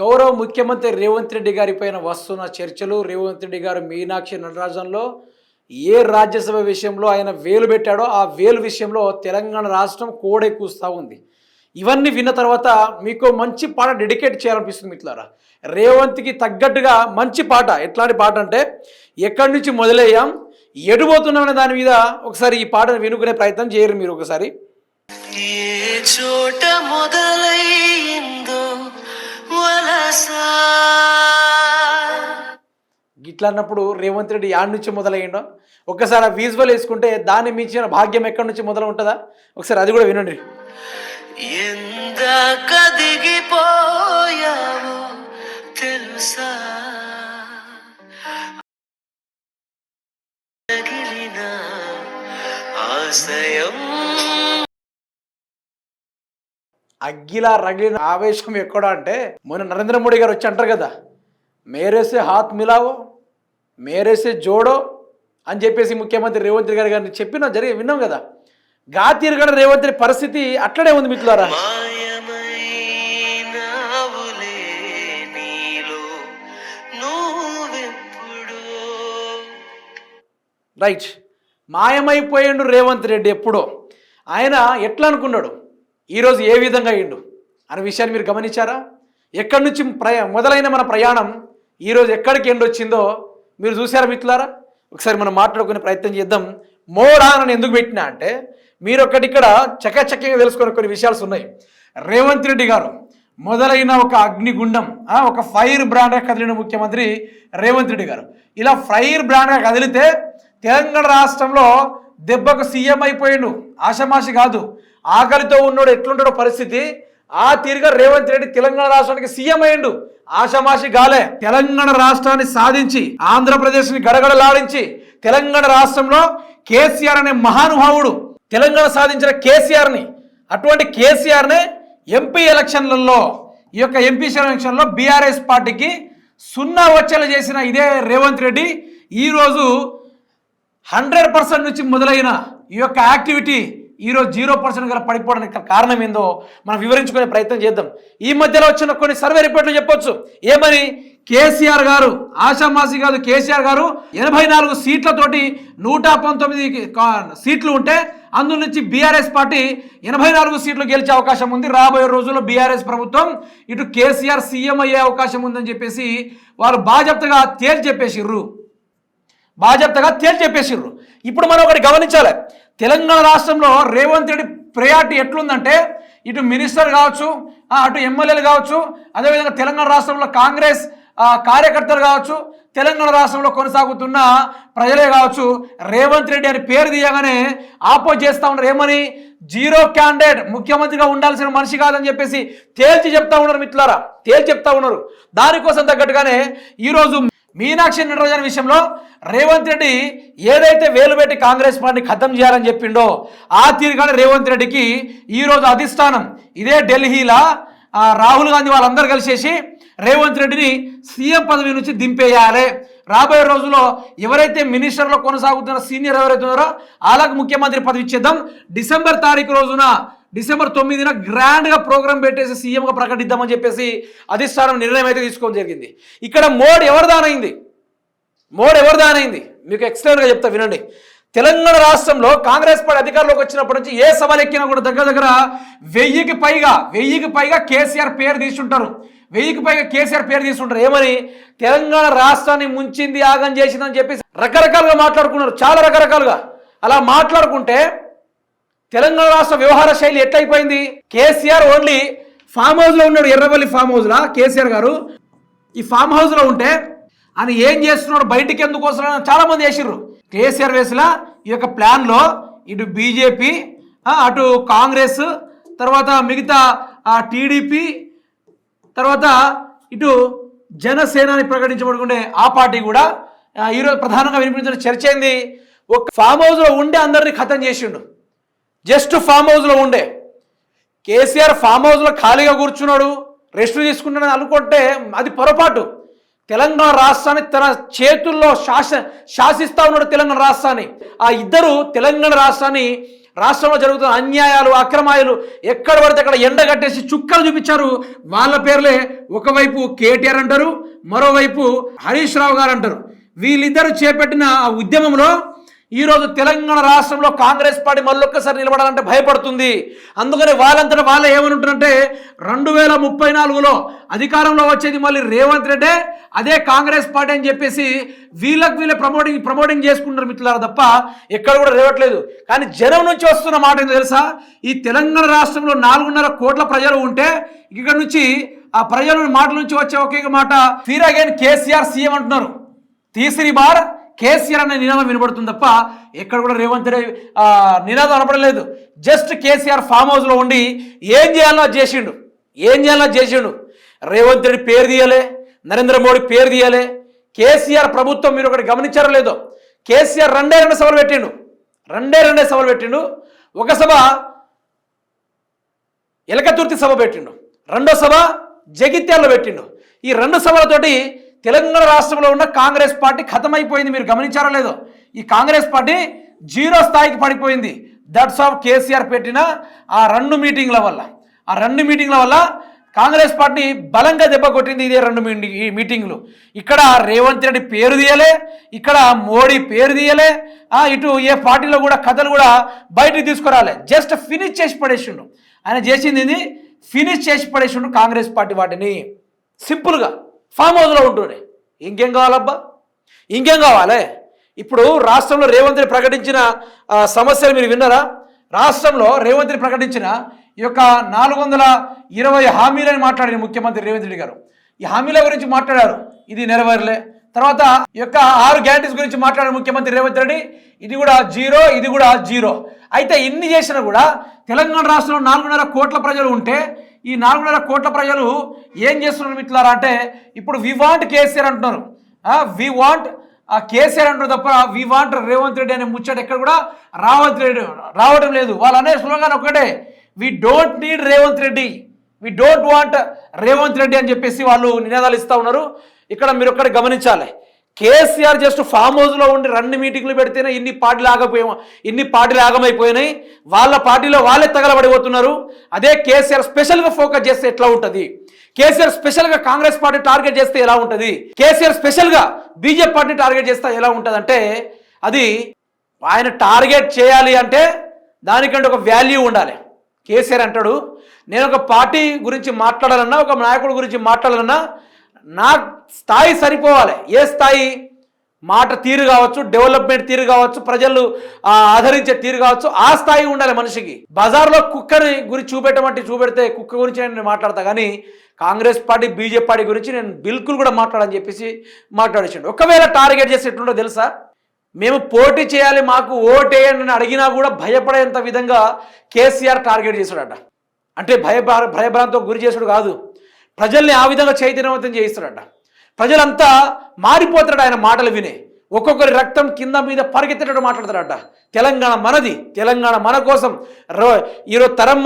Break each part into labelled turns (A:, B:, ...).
A: గౌరవ ముఖ్యమంత్రి రేవంత్ రెడ్డి గారిపైన వస్తున్న చర్చలు, రేవంత్ రెడ్డి గారు మీనాక్షి నటరాజన్లో ఏ రాజ్యసభ విషయంలో ఆయన వేలు పెట్టాడో ఆ వేలు విషయంలో తెలంగాణ రాష్ట్రం కోడై కూస్తూ ఉంది. ఇవన్నీ విన్న తర్వాత మీకు మంచి పాట డెడికేట్ చేయాలనిపిస్తుంది మిత్రులారా. రేవంత్కి తగ్గట్టుగా మంచి పాట. ఎట్లాంటి పాట అంటే ఎక్కడి నుంచి మొదలయ్యాం, ఎడిపోతున్నామనే దాని మీద ఒకసారి ఈ పాటను వినుకునే ప్రయత్నం చేయరు మీరు ఒకసారి.
B: ఏ చోట మొదలైందో
A: గిట్లా అన్నప్పుడు రేవంత్ రెడ్డి యాడ్ నుంచి మొదలయ్యిండో ఒక్కసారి ఆ విజువల్ వేసుకుంటే దాన్ని మించిన భాగ్యం ఎక్కడి నుంచి మొదలు ఉంటుందా ఒకసారి అది కూడా వినండి.
B: ఎందాక దిగిపోయావో తెలుసా, తగిలిన ఆశయం
A: అగ్గిలా రగిలిన ఆవేశం ఎక్కడ అంటే మొన్న నరేంద్ర మోడీ గారు వచ్చి అంటారు కదా, మేరేసే హాత్ మిలావో మేరేసే జోడో అని చెప్పేసి ముఖ్యమంత్రి రేవంత్ రెడ్డి గారిని చెప్పిన విన్నాం కదా. గాతీరుగడ రేవంత్ రెడ్డి పరిస్థితి అట్లనే ఉంది మిత్రులారా. రైట్, మాయమైపోయిండు రేవంత్ రెడ్డి. ఎప్పుడో ఆయన ఎట్లా అనుకున్నాడు, ఈరోజు ఏ విధంగా అయ్యిండు అనే విషయాన్ని మీరు గమనించారా? ఎక్కడి నుంచి మొదలైన మన ప్రయాణం ఈరోజు ఎక్కడికి ఎండ్ వచ్చిందో మీరు చూసారా మిత్రులారా? ఒకసారి మనం మాట్లాడుకునే ప్రయత్నం చేద్దాం. మోడా అని ఎందుకు పెట్టినా అంటే మీరు ఒక్కటి ఇక్కడ చకచక్యంగా తెలుసుకునే కొన్ని విషయాలు ఉన్నాయి. రేవంత్ రెడ్డి గారు మొదలైన ఒక అగ్నిగుండం, ఒక ఫైర్ బ్రాండ్గా కదిలిన ముఖ్యమంత్రి రేవంత్ రెడ్డి గారు ఇలా ఫైర్ బ్రాండ్గా కదిలితే తెలంగాణ రాష్ట్రంలో దెబ్బకు సీఎం అయిపోయిండు. ఆషమాషి కాదు, ఆకలితో ఉన్నోడు ఎట్లుంటాడో పరిస్థితి ఆ తీరుగా రేవంత్ రెడ్డి తెలంగాణ రాష్ట్రానికి సీఎం అయ్యిండు. ఆషమాషి గాలే. తెలంగాణ రాష్ట్రాన్ని సాధించి ఆంధ్రప్రదేశ్ని గడగడలాడించి తెలంగాణ రాష్ట్రంలో కేసీఆర్ అనే మహానుభావుడు తెలంగాణ సాధించిన కేసీఆర్ని, అటువంటి కేసీఆర్నే ఎంపీ ఎలక్షన్లలో ఈ యొక్క ఎంపీ ఎలక్షన్లో బీఆర్ఎస్ పార్టీకి 0 వచ్చేలా చేసిన ఇదే రేవంత్ రెడ్డి ఈరోజు 100% నుంచి మొదలైన ఈ యొక్క యాక్టివిటీ ఈరోజు 0% గల పడిపోవడానికి కారణం ఏందో మనం వివరించుకునే ప్రయత్నం చేద్దాం. ఈ మధ్యలో వచ్చిన కొన్ని సర్వే రిపోర్ట్లు చెప్పొచ్చు. ఏమని? కేసీఆర్ గారు ఆషామాసి కాదు, కేసీఆర్ గారు 84 సీట్లతోటి 119 సీట్లు ఉంటే అందులో నుంచి బీఆర్ఎస్ పార్టీ 84 సీట్లు గెలిచే అవకాశం ఉంది. రాబోయే రోజుల్లో బీఆర్ఎస్ ప్రభుత్వం ఇటు కేసీఆర్ సీఎం అయ్యే అవకాశం ఉందని చెప్పేసి వాళ్ళు బాజప్తగా తేల్చెప్పేసిర్రు. ఇప్పుడు మనం ఒకటి గమనించాలి. తెలంగాణ రాష్ట్రంలో రేవంత్ రెడ్డి ప్రయారిటీ ఎట్లుందంటే ఇటు మినిస్టర్ కావచ్చు, అటు ఎమ్మెల్యేలు కావచ్చు, అదేవిధంగా తెలంగాణ రాష్ట్రంలో కాంగ్రెస్ కార్యకర్తలు కావచ్చు, తెలంగాణ రాష్ట్రంలో కొనసాగుతున్న ప్రజలే కావచ్చు, రేవంత్ రెడ్డి అని పేరు తీయగానే ఆపోజ్ చేస్తూ ఉన్నారు. ఏమని? 0 క్యాండిడేట్, ముఖ్యమంత్రిగా ఉండాల్సిన మనిషి కాదని చెప్పేసి తేల్చి చెప్తా ఉన్నారు మిత్రులారా. చెప్తా ఉన్నారు. దానికోసం తగ్గట్టుగానే ఈరోజు మీనాక్షి నటరాజన్ విషయంలో రేవంత్ రెడ్డి ఏదైతే వేలు పెట్టి కాంగ్రెస్ పార్టీని ఖతం చేయాలని చెప్పిండో ఆ తీరుగానే రేవంత్ రెడ్డికి ఈరోజు అధిష్టానం ఇదే ఢిల్లీలో రాహుల్ గాంధీ వాళ్ళందరూ కలిసేసి రేవంత్ రెడ్డిని సీఎం పదవి నుంచి దింపేయాలి. రాబోయే రోజుల్లో ఎవరైతే మినిస్టర్లో కొనసాగుతున్న సీనియర్ ఎవరైతే ఉన్నారో వాళ్ళకు ముఖ్యమంత్రి పదవి ఇచ్చేద్దాం. డిసెంబర్ 9న గ్రాండ్గా ప్రోగ్రామ్ పెట్టేసి సీఎంగా ప్రకటిద్దామని చెప్పేసి అధిష్టానం నిర్ణయం అయితే తీసుకోవడం జరిగింది. ఇక్కడ మోడ్ ఎవరిదానైంది మీకు ఎక్స్ప్లెయిన్గా చెప్తా వినండి. తెలంగాణ రాష్ట్రంలో కాంగ్రెస్ పార్టీ అధికారంలోకి వచ్చినప్పటి నుంచి ఏ సభలు ఎక్కినా కూడా దగ్గర 1000కి పైగా కేసీఆర్ పేరు తీసుంటారు. 1000కి పైగా కేసీఆర్ పేరు తీసుకుంటారు. ఏమని? తెలంగాణ రాష్ట్రాన్ని ముంచింది, ఆగం చేసిందని చెప్పేసి రకరకాలుగా మాట్లాడుకున్నారు. చాలా రకరకాలుగా అలా మాట్లాడుకుంటే తెలంగాణ రాష్ట్ర వ్యవహార శైలి ఎట్లయిపోయింది? కేసీఆర్ ఓన్లీ ఫామ్ హౌస్లో ఉన్నాడు, ఎర్రవల్లి ఫామ్ హౌస్లో. కేసీఆర్ గారు ఈ ఫామ్ హౌస్లో ఉంటే ఆయన ఏం చేస్తున్నాడు, బయటికి ఎందుకు వస్తున్నాడు చాలా మంది వేసిర్రు. కేసీఆర్ వేసిన ఈ యొక్క ప్లాన్లో ఇటు బీజేపీ, అటు కాంగ్రెస్, తర్వాత మిగతా టీడీపీ, తర్వాత ఇటు జనసేనని ప్రకటించబడుకుంటే ఆ పార్టీ కూడా ఈరోజు ప్రధానంగా వినిపించిన చర్చ ఏంది? ఒక ఫామ్ హౌస్లో ఉండే అందరినీ ఖతం చేసిండు. జస్ట్ ఫామ్ హౌస్లో ఉండే కేసీఆర్ ఫామ్ హౌస్లో ఖాళీగా కూర్చున్నాడు, రెస్ట్ తీసుకుంటాడని అనుకుంటే అది పొరపాటు. తెలంగాణ రాష్ట్రాన్ని తన చేతుల్లో శాసిస్తా ఉన్నాడు తెలంగాణ రాష్ట్రాన్ని. ఆ ఇద్దరు తెలంగాణ రాష్ట్రాన్ని రాష్ట్రంలో జరుగుతున్న అన్యాయాలు అక్రమాయాలు ఎక్కడ పడితే అక్కడ ఎండగట్టేసి చుక్కలు చూపించారు. వాళ్ళ పేర్లే ఒకవైపు కేటీఆర్ అంటారు, మరోవైపు హరీష్ రావు గారు అంటారు. వీళ్ళిద్దరూ చేపట్టిన ఆ ఉద్యమంలో ఈరోజు తెలంగాణ రాష్ట్రంలో కాంగ్రెస్ పార్టీ మళ్ళొక్కసారి నిలబడాలంటే భయపడుతుంది. అందుకని వాళ్ళంతటా వాళ్ళే ఏమనుంటారంటే 2034లో అధికారంలో వచ్చేది మళ్ళీ రేవంత్ రెడ్డి, అదే కాంగ్రెస్ పార్టీ అని చెప్పేసి వీళ్ళే ప్రమోటింగ్ చేసుకుంటారు మిత్రులారా, తప్ప ఎక్కడ కూడా రేవట్లేదు. కానీ జనం నుంచి వస్తున్న మాట ఏంటో తెలుసా? ఈ తెలంగాణ రాష్ట్రంలో 4.5 కోట్ల ప్రజలు ఉంటే ఇక్కడ నుంచి ఆ ప్రజల మాటల నుంచి వచ్చే ఒకే మాట ఫిర్ అగైన్ కేసీఆర్ సీఎం అంటున్నారు. తీసరి బార్ కేసీఆర్ అనే నినాదం వినబడుతుంది తప్ప ఎక్కడ కూడా రేవంత్ రెడ్డి నినాదం అనపడలేదు. జస్ట్ కేసీఆర్ ఫామ్ హౌస్లో ఉండి ఏం చేయాలో చేసిండు. రేవంత్ రెడ్డి పేరు తీయలే, నరేంద్ర మోడీ పేరు తీయలే. కేసీఆర్ ప్రభుత్వం మీరు ఒకటి గమనించారో లేదో, కేసీఆర్ రెండే సభలు పెట్టిండు. ఒక సభ ఎలకతుర్తి సభ పెట్టిండు, రెండో సభ జగిత్యాలలో పెట్టిండు. ఈ 2 సభలతోటి తెలంగాణ రాష్ట్రంలో ఉన్న కాంగ్రెస్ పార్టీ ఖతమైపోయింది. మీరు గమనించారో లేదో, ఈ కాంగ్రెస్ పార్టీ 0 స్థాయికి పడిపోయింది. దట్స్ ఆఫ్ కేసీఆర్ పెట్టిన ఆ 2 మీటింగ్ల వల్ల కాంగ్రెస్ పార్టీ బలంగా దెబ్బ కొట్టింది. ఇదే 2 మీటింగ్లు. ఇక్కడ రేవంత్ రెడ్డి పేరు తీయలే, ఇక్కడ మోడీ పేరు తీయలే, ఇటు ఏ పార్టీలో కూడా కథలు కూడా బయటికి తీసుకురాలే. జస్ట్ ఫినిష్ చేసి పడేసిండు. ఆయన చేసింది ఇది ఫినిష్ చేసి పడేసిండు కాంగ్రెస్ పార్టీ వాటిని సింపుల్గా ఫామ్ హౌస్లో ఉంటూనే. ఇంకేం కావాలి? ఇప్పుడు రాష్ట్రంలో రేవంత్ రెడ్డి ప్రకటించిన సమస్యలు మీరు విన్నారా? రాష్ట్రంలో రేవంత్ రెడ్డి ప్రకటించిన ఈ యొక్క 420 హామీలని మాట్లాడిన ముఖ్యమంత్రి రేవంత్ రెడ్డి గారు. ఈ హామీల గురించి మాట్లాడారు, ఇది నెరవేరలే. తర్వాత ఈ యొక్క 6 గ్యారంటీస్ గురించి మాట్లాడిన ముఖ్యమంత్రి రేవంత్ రెడ్డి, ఇది కూడా జీరో. అయితే ఇన్ని చేసినా కూడా తెలంగాణ రాష్ట్రంలో 4.5 కోట్ల ప్రజలు ఉంటే ఈ 4.5 కోట్ల ప్రజలు ఏం చేస్తున్నారు మిత్రులారా అంటే, ఇప్పుడు వి వాంట్ కేసీఆర్ అంటున్నారు. కేసీఆర్ అంటారు తప్ప వి వాంట్ రేవంత్ రెడ్డి అనే ముచ్చట ఎక్కడ కూడా రావడం లేదు. వాళ్ళు అనే స్లోగాన్ ఒకటే, we don't need Revanth Reddy, we don't want Revanth Reddy అని చెప్పేసి వాళ్ళు నినాదాలు ఇస్తూ ఉన్నారు. ఇక్కడ మీరు ఒక్కటి గమనించాలి, కేసీఆర్ జస్ట్ ఫామ్ హౌస్లో ఉండి 2 మీటింగ్లు పెడితేనే ఇన్ని పార్టీలు ఆగమైపోయినాయి. వాళ్ళ పార్టీలో వాళ్ళే తగలబడిపోతున్నారు. అదే కేసీఆర్ స్పెషల్గా ఫోకస్ చేస్తే ఎట్లా ఉంటుంది? కేసీఆర్ స్పెషల్గా కాంగ్రెస్ పార్టీ టార్గెట్ చేస్తే ఎలా ఉంటుంది? కేసీఆర్ స్పెషల్గా బీజేపీ పార్టీ టార్గెట్ చేస్తే ఎలా ఉంటుంది అంటే, అది ఆయన టార్గెట్ చేయాలి అంటే దానికంటే ఒక వాల్యూ ఉండాలి. కేసీఆర్ అంటాడు, నేను ఒక పార్టీ గురించి మాట్లాడాలన్నా, ఒక నాయకుడి గురించి మాట్లాడాలన్నా నా స్థాయి సరిపోవాలి. ఏ స్థాయి? మాట తీరు కావచ్చు, డెవలప్మెంట్ తీరు కావచ్చు, ప్రజలు ఆదరించే తీరు కావచ్చు, ఆ స్థాయి ఉండాలి మనిషికి. బజార్లో కుక్కని గురించి చూపెడితే కుక్క గురించి నేను మాట్లాడతా, కానీ కాంగ్రెస్ పార్టీ బీజేపీ పార్టీ గురించి నేను బిల్కుల్ కూడా మాట్లాడని చెప్పేసి మాట్లాడేసాడు. ఒకవేళ టార్గెట్ చేసి ఎట్లుండో తెలుసా? మేము పోటీ చేయాలి, మాకు ఓటేయని అడిగినా కూడా భయపడేంత విధంగా కేసీఆర్ టార్గెట్ చేశాడట. అంటే భయభ్రాంతో గురి చేసుడు కాదు, ప్రజల్ని ఆ విధంగా చైతన్యవంతం చేయిస్తాడట. ప్రజలంతా మారిపోతాడు ఆయన మాటలు వినే. ఒక్కొక్కరి రక్తం కింద మీద పరిగెత్తేటట్టు మాట్లాడతాడట. తెలంగాణ మనది, తెలంగాణ మన కోసం, ఈరోజు తరం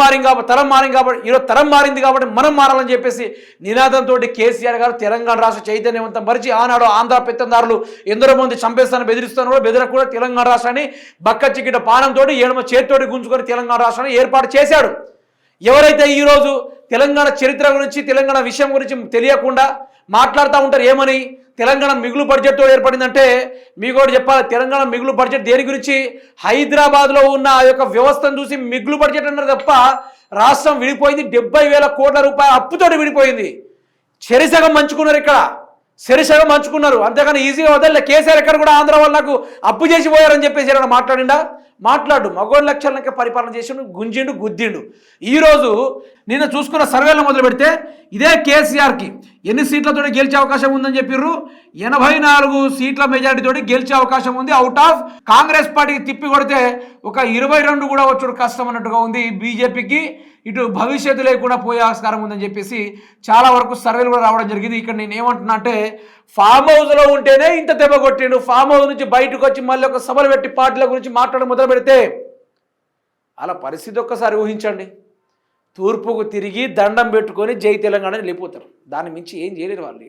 A: మారింది కాబట్టి మనం మారాలని చెప్పేసి నినాదంతో కేసీఆర్ గారు తెలంగాణ రాష్ట్ర చైతన్యవంతం పరిచి ఆనాడు ఆంధ్ర పెత్తందారులు ఎందరో మంది చంపేస్తాను బెదిరిస్తాను కూడా బెదరకు తెలంగాణ రాష్ట్రాన్ని బక్క చిక్కిట పానంతో ఏడమ చేతితోటి గుంజుకొని తెలంగాణ రాష్ట్రాన్ని ఏర్పాటు చేశాడు. ఎవరైతే ఈరోజు తెలంగాణ చరిత్ర గురించి, తెలంగాణ విషయం గురించి తెలియకుండా మాట్లాడుతూ ఉంటారు, ఏమని తెలంగాణ మిగులు బడ్జెట్తో ఏర్పడిందంటే, మీకు కూడా చెప్పాలి, తెలంగాణ మిగులు బడ్జెట్ దేని గురించి? హైదరాబాద్లో ఉన్న ఆ యొక్క వ్యవస్థను చూసి మిగులు బడ్జెట్ అన్నారు తప్ప రాష్ట్రం విడిపోయింది 70,000 కోట్ల రూపాయల అప్పుతోటి విడిపోయింది. చెరిసగం మంచుకున్నారు, ఇక్కడ చెరిసగం మంచుకున్నారు, అంతేగాని ఈజీగా వదలలే. కేసీఆర్ ఎక్కడ కూడా ఆంధ్ర వాళ్ళకు అప్పు చేసి పోయారని చెప్పేసి ఏమైనా మాట్లాడు మగోళ్ళ లక్షలకే పరిపాలన చేసిండు, గుంజిండు, గుద్దిండు. ఈరోజు నిన్న చూసుకున్న సర్వేలో మొదలు పెడితే ఇదే కేసీఆర్కి ఎన్ని సీట్లతో గెలిచే అవకాశం ఉందని చెప్పిర్రు? 84 సీట్ల మెజారిటీతోటి గెలిచే అవకాశం ఉంది. అవుట్ ఆఫ్ కాంగ్రెస్ పార్టీకి తిప్పి కొడితే ఒక 22 కూడా వచ్చుడు కష్టం అన్నట్టుగా ఉంది. బీజేపీకి ఇటు భవిష్యత్తు లేకుండా పోయే ఆస్కారం ఉందని చెప్పేసి చాలా వరకు సర్వేలు కూడా రావడం జరిగింది. ఇక్కడ నేను ఏమంటున్నా అంటే, ఫామ్ హౌస్లో ఉంటేనే ఇంత దెబ్బ కొట్టిండు, ఫామ్ హౌస్ నుంచి బయటకు వచ్చి మళ్ళీ ఒక సభలు పెట్టి పార్టీల గురించి మాట్లాడడం మొదలు పెడితే అలా పరిస్థితి ఒక్కసారి ఊహించండి. తూర్పుకు తిరిగి దండం పెట్టుకొని జై తెలంగాణ వెళ్ళిపోతారు. దాని మించి ఏం చేయలేరు వాళ్ళు.